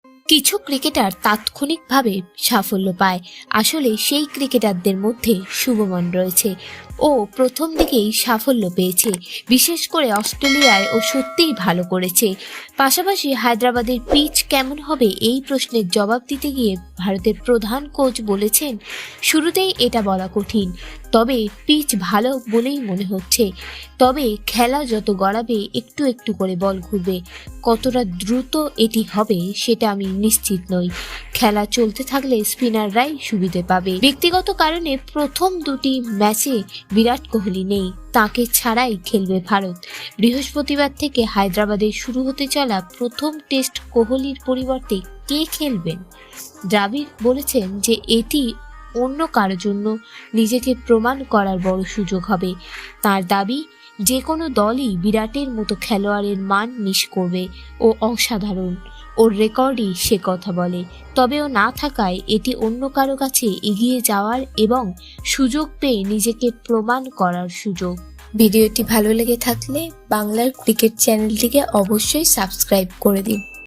কিছু ক্রিকেটার তাৎক্ষণিকভাবে সাফল্য পায়, আসলে সেই ক্রিকেটারদের মধ্যে শুভমন রয়েছে। ও প্রথম দিকেই সাফল্য পেয়েছে, বিশেষ করে অস্ট্রেলিয়ায় ও সত্যিই ভালো করেছে। পাশাপাশি হায়দ্রাবাদের পিচ কেমন হবে এই প্রশ্নের জবাব দিতে গিয়ে ভারতের প্রধান কোচ বলেছেন, শুরুতেই এটা বলা কঠিন, তবে পিচ ভালো বলেই মনে হচ্ছে। তবে খেলা যত গড়াবে একটু একটু করে বল ঘুরবে, কতটা দ্রুত এটি হবে সেটা আমি নিশ্চিত নই। খেলা চলতে থাকলে স্পিনাররাই সুবিধে পাবে। ব্যক্তিগত কারণে প্রথম দুটি ম্যাচে বিরাট কোহলি নেই, তাকে ছাড়াই খেলবে ভারত। বৃহস্পতিবার থেকে হায়দ্রাবাদে শুরু হতে চলা প্রথম টেস্ট কোহলির পরিবর্তে কে খেলবেন? দ্রাবিড় বলেছেন যে এটি অন্য কারো জন্য নিজেকে প্রমাণ করার বড় সুযোগ হবে। তার দাবি, যে কোনো দলই বিরাটের মতো খেলোয়াড়ের মান মিস করবে। ও অসাধারণ, ওর রেকর্ডই সে কথা বলে। তবে ও না থাকায় এটি অন্য কারো কাছে এগিয়ে যাওয়ার এবং সুযোগ পেয়ে নিজেকে প্রমাণ করার সুযোগ। ভিডিওটি ভালো লেগে থাকলে বাংলার ক্রিকেট চ্যানেলটিকে অবশ্যই সাবস্ক্রাইব করে দিন।